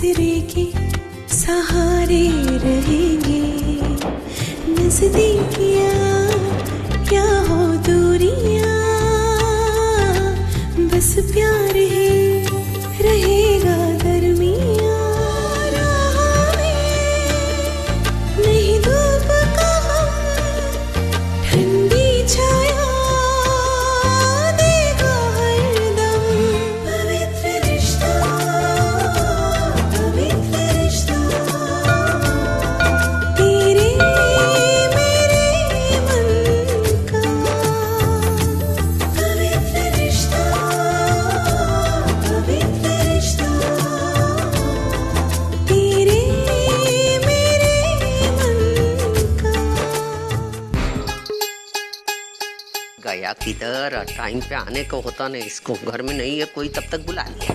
दूसरे के सहारे रहेंगे। नजदीकियां क्या हो दूरियां, बस प्यार ही रहेगा दरमियां। राह में नहीं धूप का ठंडी छाया देगा हरदम। पवित्र रिश्ता, पवित्र रिश्ता, तेरे मेरे मन का। पवित्र रिश्ता, पवित्र रिश्ता, तेरे मेरे मन का। गया किधर? टाइम पे आने को होता नहीं, इसको घर में नहीं है कोई तब तक बुला लिया।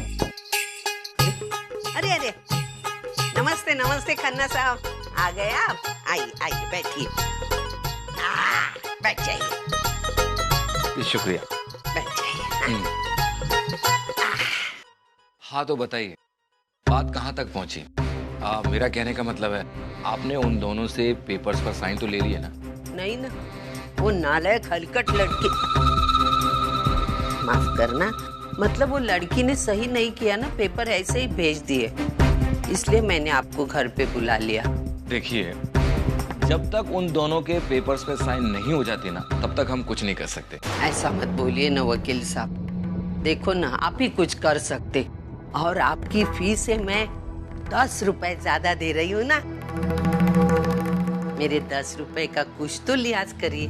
अरे अरे, नमस्ते नमस्ते खन्ना साहब, आ गए आप? आइए आइए बैठिए, बैठ जाइए। शुक्रिया। बैठ जाइए। हाँ तो बताइए, बात कहाँ तक पहुँची? मेरा कहने का मतलब है, आपने उन दोनों से पेपर्स पर साइन तो ले लिए ना? नहीं ना, वो नालायक हलकट लड़की, माफ करना, मतलब वो लड़की ने सही नहीं किया ना, पेपर ऐसे ही भेज दिए, इसलिए मैंने आपको घर पे बुला लिया। देखिए, जब तक उन दोनों के पेपर्स पे साइन नहीं हो जाती ना, तब तक हम कुछ नहीं कर सकते। ऐसा मत बोलिए ना वकील साहब, देखो ना आप ही कुछ कर सकते, और आपकी फीस है मैं 10 रुपए ज्यादा दे रही हूँ ना, मेरे 10 रुपए का कुछ तो लिहाज करिए।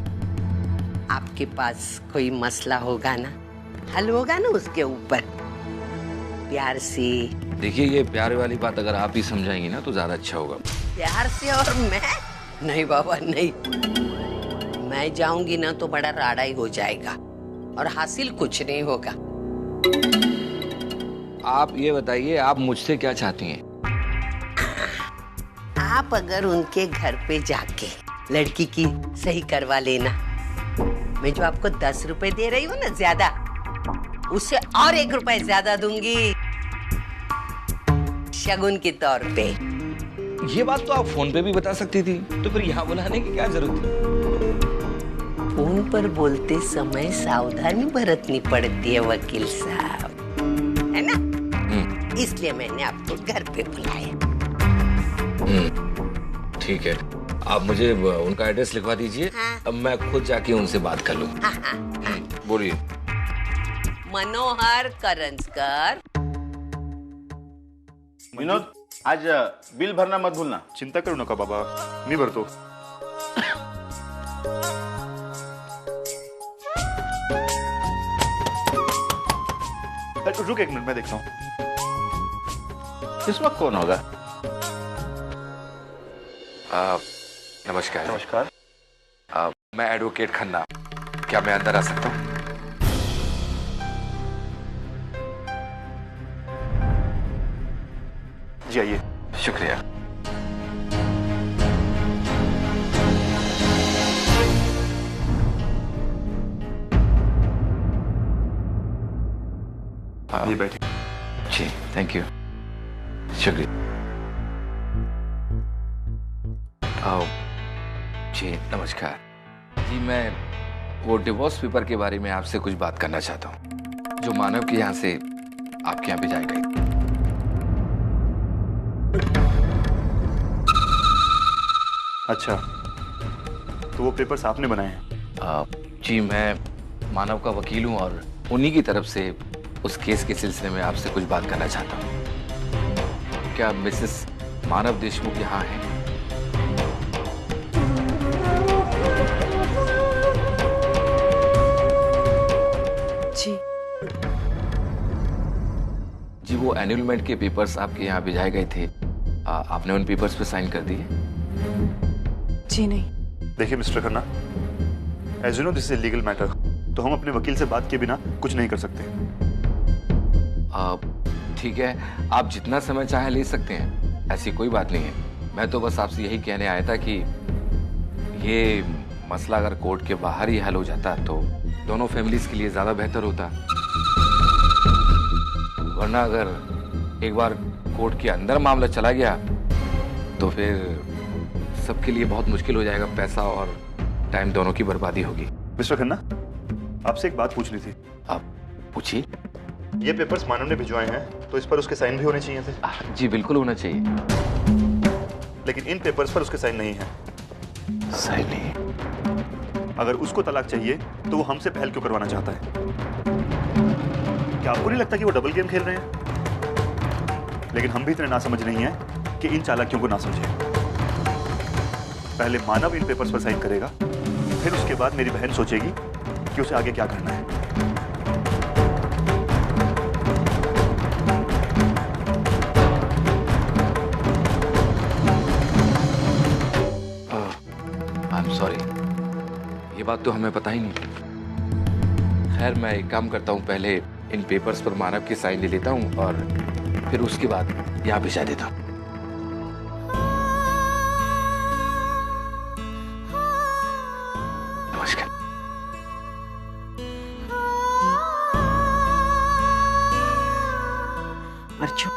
आपके पास कोई मसला होगा ना, हल होगा ना उसके ऊपर, प्यार से। देखिए, ये प्यार वाली बात अगर आप ही समझाएंगी ना तो ज्यादा अच्छा होगा। प्यार से? और मैं नहीं बाबा नहीं, मैं जाऊंगी ना तो बड़ा राड़ा ही हो जाएगा और हासिल कुछ नहीं होगा। आप ये बताइए, आप मुझसे क्या चाहती हैं? आप अगर उनके घर पे जाके लड़की की सही करवा लेना, मैं जो आपको 10 रुपए दे रही हूँ ना ज्यादा, उससे और 1 रुपए ज्यादा दूंगी शगुन के तौर पे। ये बात तो आप फोन पे भी बता सकती थी, तो फिर यहाँ बुलाने की क्या जरूरत थी? फोन पर बोलते समय सावधानी बरतनी पड़ती है वकील साहब, है ना? इसलिए मैंने आपको घर पे बुलाया। ठीक है, आप मुझे उनका एड्रेस लिखवा दीजिए। हाँ। अब मैं खुद जाके उनसे बात कर लूँ। हाँ। बोलिए। मनोहर करंजकर। विनोद, आज बिल भरना मत भूलना। चिंता करू नका बाबा, मी भरतो. रुक एक मिनट, मैं देखता हूँ. इस वक्त कौन होगा? नमस्कार। नमस्कार. मैं एडवोकेट खन्ना, क्या मैं अंदर आ सकता हूँ? जी आइए. शुक्रिया। ये बैठे. जी थैंक यू, शुक्रिया। जी नमस्कार जी, मैं वो डिवोर्स पेपर के बारे में आपसे कुछ बात करना चाहता हूँ, जो मानव के यहाँ से आपके यहाँ भेजा गई। अच्छा, तो वो पेपर्स आपने बनाए हैं? जी, मैं मानव का वकील हूँ और उन्हीं की तरफ से उस केस के सिलसिले में आपसे कुछ बात करना चाहता हूँ। क्या मिसेस मानव देशमुख यहाँ हैं? जी। जी, वो एनुअलमेंट के पेपर्स आपके यहाँ भिजाए गए थे, आपने उन पेपर्स पे साइन कर दिए? जी नहीं। देखिए mister Khanna, as you know this is legal matter, तो हम अपने वकील से बात किए बिना कुछ नहीं कर सकते। ठीक है, आप जितना समय चाहे ले सकते हैं, ऐसी कोई बात नहीं है। मैं तो बस आपसे यही कहने आया था कि ये मसला अगर कोर्ट के बाहर ही हल हो जाता तो दोनों फैमिलीज के लिए ज्यादा बेहतर होता, वरना अगर एक बार कोर्ट के अंदर मामला चला गया तो फिर सबके लिए बहुत मुश्किल हो जाएगा, पैसा और टाइम दोनों की बर्बादी होगी। मिस्टर खन्ना, आपसे एक बात पूछनी थी। आप पूछिए। ये पेपर्स मानव ने भिजवाए हैं तो इस पर उसके साइन भी होने चाहिए थे। जी बिल्कुल होना चाहिए। लेकिन इन पेपर्स पर उसके साइन नहीं है। साइन नहीं? अगर उसको तलाक चाहिए तो वो हमसे पहल क्यों करवाना चाहता है? क्या आपको नहीं लगता कि वो डबल गेम खेल रहे हैं? लेकिन हम भी इतने नासमझ नहीं हैं कि इन चालाकियों को ना समझें। पहले मानव इन पेपर्स पर साइन करेगा, फिर उसके बाद मेरी बहन सोचेगी कि उसे आगे क्या करना है। आई एम सॉरी, ये बात तो हमें पता ही नहीं। खैर मैं एक काम करता हूँ, पहले इन पेपर्स पर मानव की साइन ले लेता हूँ और फिर उसके बाद यहाँ भिजा देता हूँ। नमस्कार। अर्चो,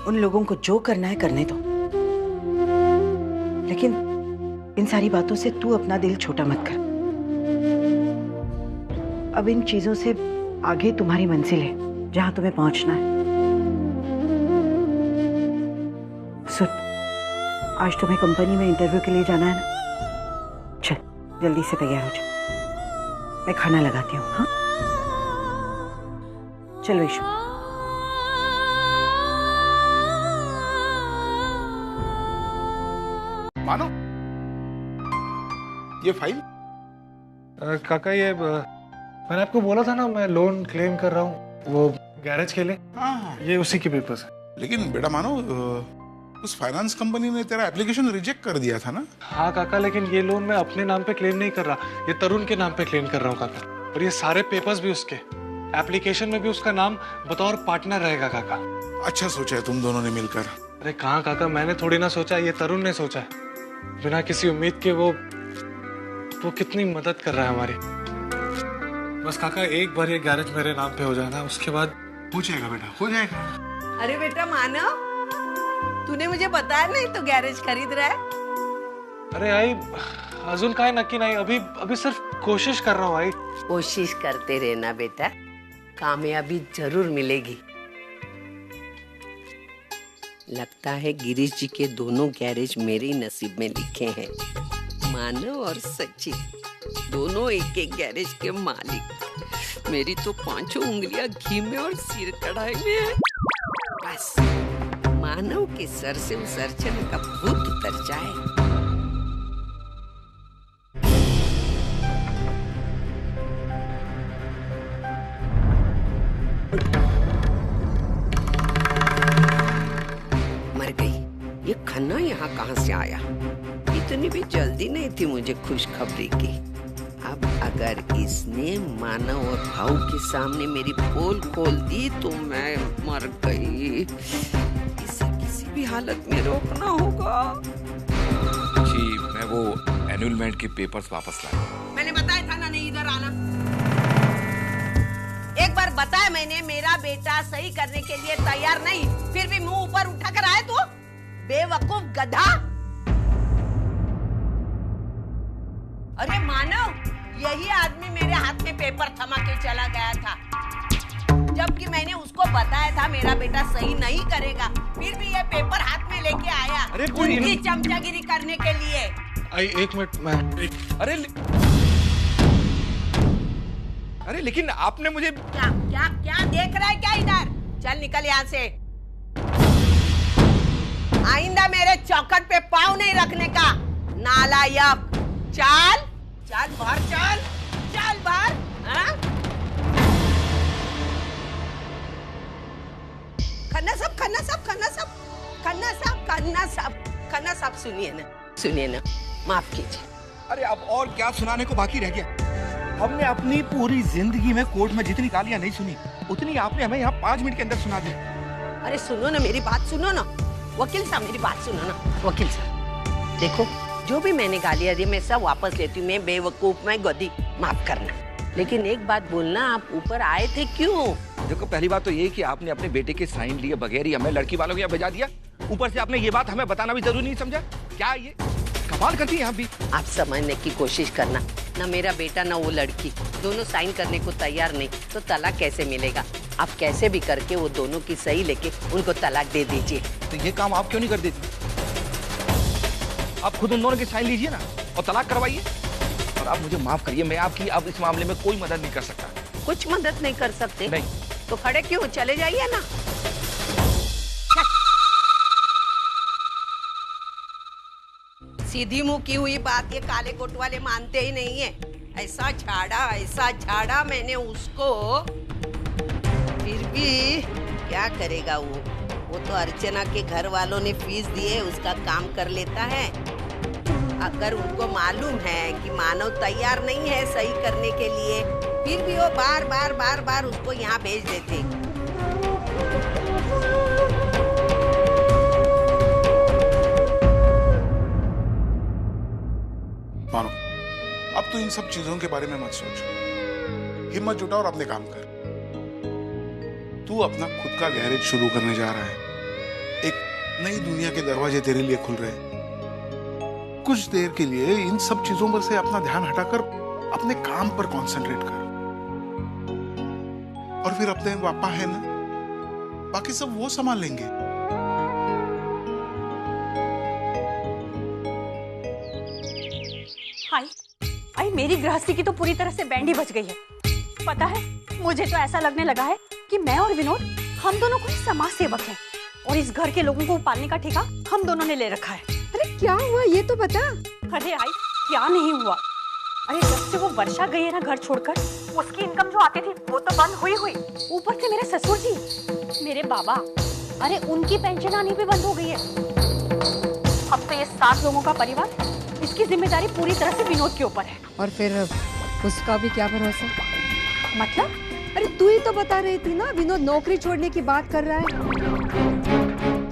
उन लोगों को जो करना है करने दो, लेकिन इन सारी बातों से तू अपना दिल छोटा मत कर। अब इन चीजों से आगे तुम्हारी मंजिल है, जहां तुम्हें पहुंचना है। सुन, आज तुम्हें कंपनी में इंटरव्यू के लिए जाना है ना? चल जल्दी से तैयार हो जा, मैं खाना लगाती हूँ। हाँ चल विशु। मानो ये फाइल काका, ये मैंने आपको बोला था ना, मैं लोन क्लेम कर रहा हूँ वो गैरेज के लिए। हाँ, ये उसी के पेपर्स है। लेकिन बेटा मानो उस फाइनेंस कंपनी ने तेरा एप्लीकेशन रिजेक्ट कर दिया था ना? हाँ काका, लेकिन ये लोन मैं अपने नाम पे क्लेम नहीं कर रहा, ये तरुण के नाम पे क्लेम कर रहा हूँ काका। और ये सारे पेपर्स भी उसके, एप्लीकेशन में भी उसका नाम बतौर पार्टनर रहेगा काका। अच्छा सोचा है तुम दोनों ने मिलकर। अरे कहाँ काका, मैंने थोड़ी ना सोचा, ये तरुण ने सोचा है। बिना किसी उम्मीद के वो कितनी मदद कर रहा है हमारी। बस काका एक बार ये गैरेज मेरे नाम पे हो जाना, उसके बाद हो जाएगा बेटा, हो जाएगा। अरे बेटा मानव, तूने मुझे बताया नहीं तो गैरेज खरीद रहा है? अरे आई अजून काय नक्की नहीं, अभी सिर्फ कोशिश कर रहा हूँ आई। कोशिश करते रहना बेटा, कामयाबी जरूर मिलेगी। लगता है गिरीश जी के दोनों गैरेज मेरे ही नसीब में लिखे हैं। मानव और सचिन दोनों एक एक गैरेज के मालिक। मेरी तो पांचों उंगलियां घी में और सिर कढ़ाई में है। बस मानव के सर से उस अर्चन का भूत उतर जाए। मर गई। ये खन्ना यहाँ कहाँ से आया? इतनी भी जल्दी नहीं थी मुझे खुशखबरी की। अब अगर इसने मानव और भाऊ के सामने मेरी पोल खोल दी तो मैं मर गई। इसे किसी भी हालत में रोकना होगा। जी मैं वो एनुअलमेंट के पेपर्स वापस लाया। मैंने बताया था ना नहीं इधर आना। एक बार बताया मैंने, मेरा बेटा सही करने के लिए तैयार नहीं, फिर भी मुंह ऊपर उठाकर आए तो? बेवकूफ गधा। अरे मानव, यही आदमी मेरे हाथ में पेपर थमा के चला गया था, जबकि मैंने उसको बताया था मेरा बेटा सही नहीं करेगा, फिर भी ये पेपर हाथ में लेके आया। अरे उनकी चमचागिरी करने के लिए। आई एक मिनट मैं अरे लेकिन आपने मुझे क्या क्या क्या देख रहा है क्या इधर? चल निकल यहाँ से। आइंदा मेरे चौखट पे पाँव नहीं रखने का, नालायक। चल चल बाहर, चल बाहर। हाँ? खन्ना साहब सुनिए ना, माफ कीजिए। अरे अब और क्या सुनाने को बाकी रह गया? हमने अपनी पूरी जिंदगी में कोर्ट में जितनी गालियां नहीं सुनी, उतनी आपने हमें यहाँ 5 मिनट के अंदर सुना दी। अरे सुनो ना, मेरी बात सुनो ना। वकील साहब मेरी बात सुनो ना। वकील साहब देखो, जो भी मैंने गालियां दी मैं सब वापस लेती हूँ। मैं बेवकूफ, मैं गधी, माफ करना। लेकिन एक बात बोलना, आप ऊपर आए थे क्यों? देखो पहली बात तो ये कि आपने अपने बेटे के साइन लिए बगैर ही हमें लड़की वालों के यहाँ भेजा दिया। ऊपर से आपने ये बात हमें बताना भी जरूरी नहीं समझा। क्या ये कमाल करती है आप भी। आप समझने की कोशिश करना, ना मेरा बेटा ना वो लड़की दोनों साइन करने को तैयार नहीं, तो तलाक कैसे मिलेगा? आप कैसे भी करके वो दोनों की सही लेके उनको तलाक दे दीजिए। तो ये काम आप क्यों नहीं कर देती? आप खुद उन दोनों के साइन लीजिए ना और तलाक करवाइए। और आप मुझे माफ करिए, मैं आपकी अब इस मामले में कोई मदद नहीं कर सकता। कुछ मदद नहीं कर सकते? नहीं। तो खड़े क्यों, चले जाइए ना। सीधी मुंह की हुई बात ये काले कोट वाले मानते ही नहीं है। ऐसा झाड़ा मैंने उसको, फिर भी क्या करेगा वो तो अर्चना के घर वालों ने फीस दिए, उसका काम कर लेता है। अगर उनको मालूम है कि मानव तैयार नहीं है सही करने के लिए, फिर भी वो बार बार उसको यहाँ भेज देते। मानो, अब तो इन सब चीजों के बारे में मत सोच, हिम्मत जुटा और अपने काम कर। तू अपना खुद का गैरेज शुरू करने जा रहा है। एक नई दुनिया के दरवाजे तेरे लिए खुल रहे हैं। कुछ देर के लिए इन सब चीजों पर से अपना ध्यान हटाकर अपने काम पर कंसंट्रेट कर। और फिर अपने पापा है ना, बाकी सब वो संभाल लेंगे। आई मेरी गृहस्थी की तो पूरी तरह से बैंड ही बज गई है। पता है, मुझे तो ऐसा लगने लगा है कि मैं और विनोद हम दोनों कोई समाज सेवक हैं और इस घर के लोगों को पालने का ठेका हम दोनों ने ले रखा है। अरे क्या हुआ ये तो बता। अरे आई क्या नहीं हुआ। अरे जब से वो वर्षा गई है ना घर छोड़कर, उसकी इनकम जो आती थी वो तो बंद हुई। ऊपर से मेरे ससुर जी, मेरे बाबा, अरे उनकी पेंशन आनी भी बंद हो गई है। अब तो ये 7 लोगों का परिवार, इसकी जिम्मेदारी पूरी तरह से विनोद के ऊपर है। और फिर उसका भी क्या भरोसा? मतलब? अरे तू ही तो बता रही थी ना विनोद नौकरी छोड़ने की बात कर रहा है।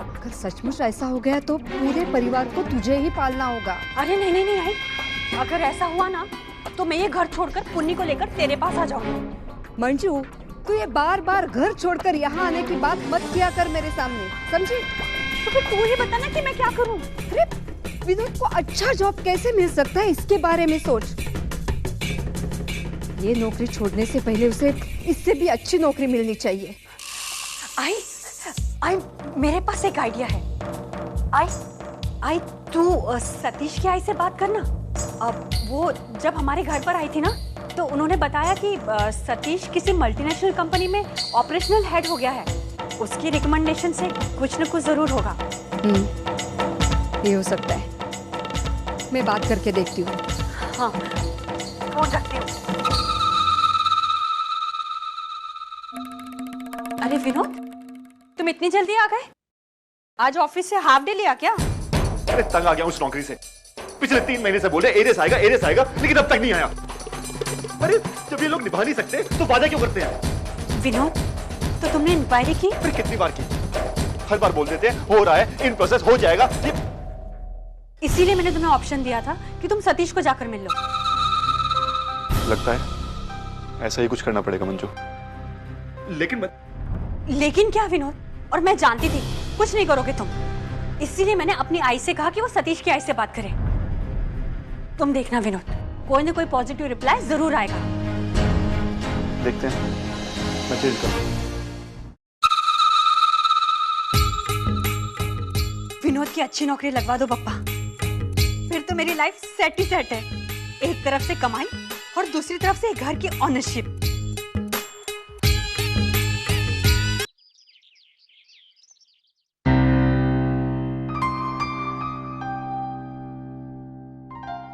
अगर सचमुच ऐसा हो गया तो पूरे परिवार को तुझे ही पालना होगा। अरे नहीं आई, अगर ऐसा हुआ ना तो मैं ये घर छोड़कर पुन्नी को लेकर तेरे पास आ जाऊंगी। मंजू, तू ये बार बार घर छोड़कर यहाँ आने की बात मत किया कर मेरे सामने, समझी? तो फिर तू ही बता ना कि मैं क्या करूँ। अरे विनोद को अच्छा जॉब कैसे मिल सकता है, इसके बारे में सोच। ये नौकरी छोड़ने से पहले उसे इससे भी अच्छी नौकरी मिलनी चाहिए। आई मेरे पास एक आइडिया है। आई तू सतीश की आई से बात करना। अब वो जब हमारे घर पर आई थी ना, तो उन्होंने बताया कि सतीश किसी मल्टीनेशनल कंपनी में ऑपरेशनल हेड हो गया है। उसकी रिकमेंडेशन से कुछ न कुछ जरूर होगा। ये हो सकता है, मैं बात करके देखती हूँ। हाँ, फोन रखती हूँ। अरे विनोद, तुम इतनी जल्दी आ गए? आज ऑफिस से हाफ डे लिया क्या? अरे तंग आ गया उस नौकरी से। पिछले 3 महीने से बोले एरियस आएगा, लेकिन अब तक नहीं आया। अरे जब ये लोग निभा नहीं सकते तो वादा क्यों करते हैं? विनोद, तो तुमने इंक्वायरी की? फिर कितनी बार की? हर बार बोल देते हैं हो रहा है, इन प्रोसेस हो जाएगा। इसीलिए मैंने तुम्हें ऑप्शन दिया था कि तुम सतीश को जाकर मिल लो। लगता है ऐसा ही कुछ करना पड़ेगा मंजू। लेकिन क्या विनोद? और मैं जानती थी कुछ नहीं करोगे तुम, इसीलिए मैंने अपनी आई से कहा कि वो सतीश की आई से बात करे। तुम देखना विनोद, कोई ना कोई पॉजिटिव रिप्लाई जरूर आएगा। देखते हैं, मैं चेंज करूं। विनोद की अच्छी नौकरी लगवा दो पप्पा, फिर तो मेरी लाइफ सेट ही सेट है। एक तरफ से कमाई और दूसरी तरफ से घर की ऑनरशिप।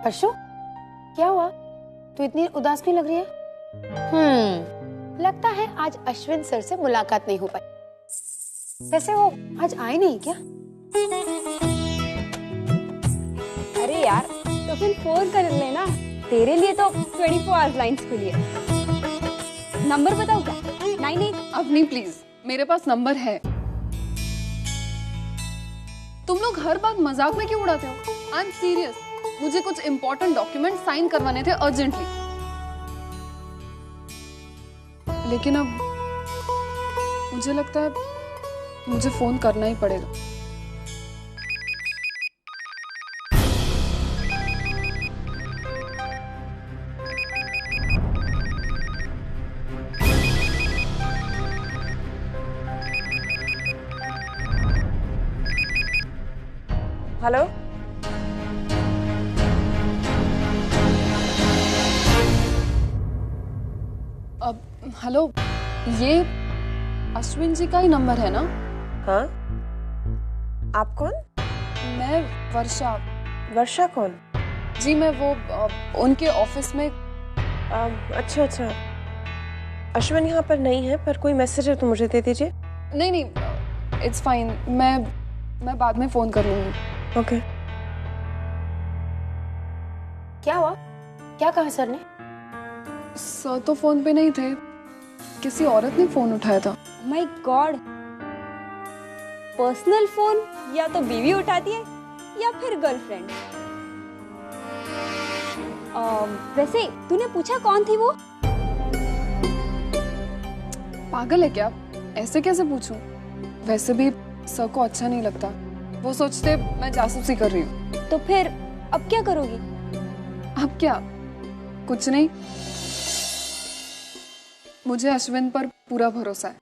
हर्षु, क्या हुआ? तू इतनी उदास क्यों लग रही है? लगता है आज अश्विन सर से मुलाकात नहीं हो पाई। वैसे वो आज आए नहीं क्या? अरे यार, तो फिर फोन कर लेना। तेरे लिए तो 24 आवर्स लाइन्स खुली है। नंबर बताओ क्या? 98। अब नहीं प्लीज, मेरे पास नंबर है। तुम लोग हर बात मजाक में क्यों उड़ाते हो? I am serious. मुझे कुछ इंपॉर्टेंट डॉक्यूमेंट साइन करवाने थे अर्जेंटली। लेकिन अब मुझे लगता है मुझे फोन करना ही पड़ेगा। हेलो, अब हेलो, ये अश्विन जी का ही नंबर है ना? हाँ, आप कौन? मैं वर्षा। वर्षा कौन? जी मैं वो उनके ऑफिस में। अच्छा अच्छा, अश्विन यहाँ पर नहीं है, पर कोई मैसेज है तो मुझे दे दीजिए। नहीं नहीं, इट्स फाइन, मैं बाद में फोन कर लूंगी। ओके। क्या हुआ? क्या कहा सर ने? सर तो फोन पे नहीं थे, किसी औरत ने फोन उठाया था। माय गॉड, पर्सनल फोन या तो बीवी उठाती है या फिर गर्लफ्रेंड। वैसे तूने पूछा कौन थी वो? पागल है क्या? ऐसे कैसे पूछूं? वैसे भी सर को अच्छा नहीं लगता, वो सोचते मैं जासूसी कर रही हूँ। तो फिर अब क्या करोगी? अब क्या, कुछ नहीं। मुझे अश्विन पर पूरा भरोसा है।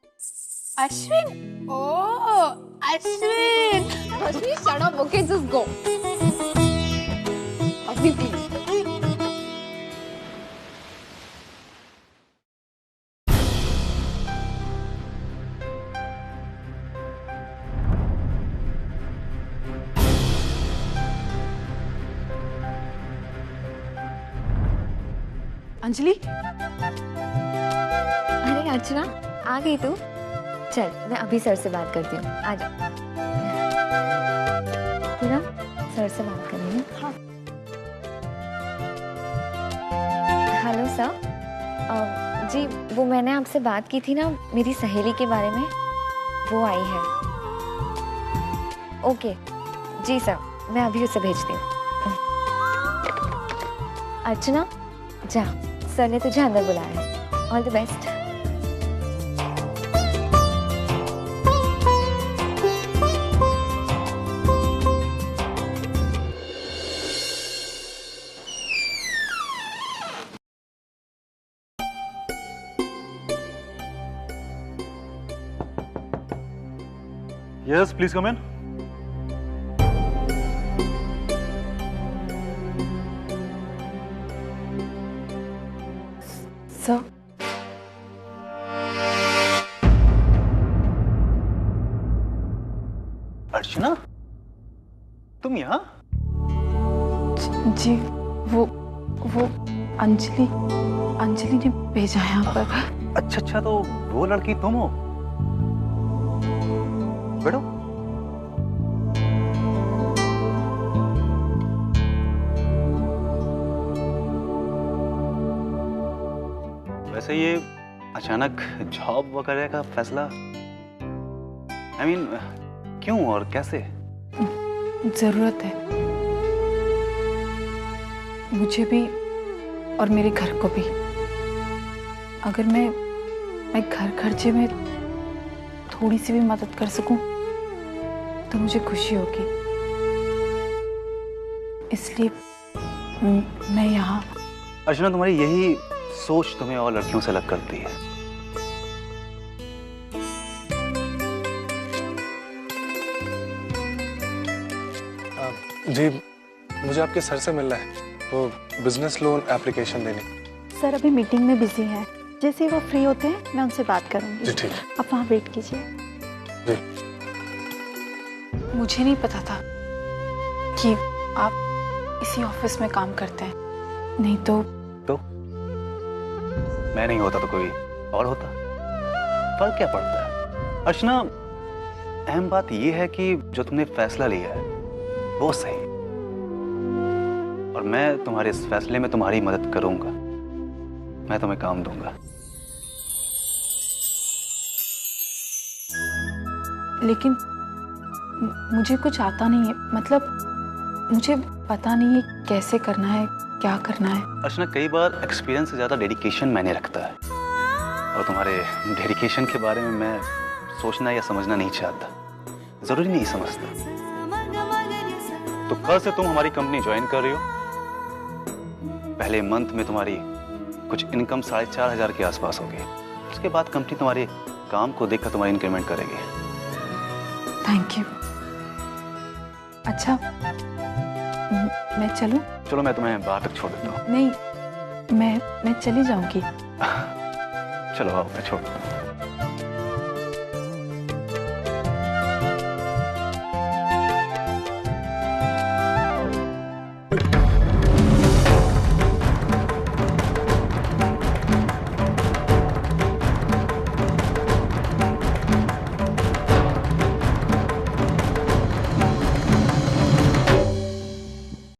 Ashwin? Oh, Ashwin! Ashwin, shut up, okay, just go. अभी प्लीज। अंजलि, अरे अर्चना, आ गई तू? चल मैं अभी सर से बात करती हूँ, आ जा। पूरा सर से बात करनी है। हाँ। हेलो सर, जी वो मैंने आपसे बात की थी ना मेरी सहेली के बारे में, वो आई है। ओके जी सर, मैं अभी उसे भेजती हूँ। अर्चना जा, सर ने तुझे अंदर बुलाया है। All the best. Yes please come in. Sir, Archana, तुम यहाँ? जी वो अंजलि ने भेजा है यहाँ पर। अच्छा अच्छा, तो वो लड़की तुम हो? बैठो। वैसे ये अचानक जॉब वगैरह का फैसला, I mean, क्यों और कैसे? जरूरत है मुझे भी और मेरे घर को भी। अगर मैं घर खर्चे में थोड़ी सी भी मदद कर सकूं तो मुझे खुशी होगी, इसलिए मैं यहाँ। अर्चना, तुम्हारी यही सोच तुम्हें और लड़कियों से अलग करती है। जी मुझे आपके सर से मिलना है, वो बिजनेस लोन एप्लीकेशन देने। सर अभी मीटिंग में बिजी हैं, जैसे ही वो फ्री होते हैं मैं उनसे बात करूंगी। जी ठीक। आप वहाँ वेट कीजिए। जी। मुझे नहीं पता था कि आप इसी ऑफिस में काम करते हैं, नहीं तो मैं नहीं होता तो कोई और होता, फर्क क्या पड़ता है? अर्चना, अहम बात यह है कि जो तुमने फैसला लिया है वो सही, और मैं तुम्हारे इस फैसले में तुम्हारी मदद करूंगा। मैं तुम्हें काम दूंगा। लेकिन मुझे कुछ आता नहीं है, मतलब मुझे पता नहीं है कैसे करना है, क्या करना है। अर्चना, कई बार एक्सपीरियंस से ज्यादा डेडिकेशन मैंने रखता है, और तुम्हारे डेडिकेशन के बारे में मैं सोचना या समझना नहीं चाहता, जरूरी नहीं समझता। तो कल से तुम हमारी कंपनी ज्वाइन कर रही हो। पहले मंथ में तुम्हारी कुछ इनकम 4,500 के आसपास होगी। उसके बाद कंपनी तुम्हारे काम को देखकर तुम्हारी इंक्रीमेंट करेगी। Thank you. अच्छा मैं चलूं? चलो मैं तुम्हें बाहर तक छोड़ देता हूँ। नहीं, मैं चली जाऊंगी। चलो आओ, मैं छोड़ देता हूँ।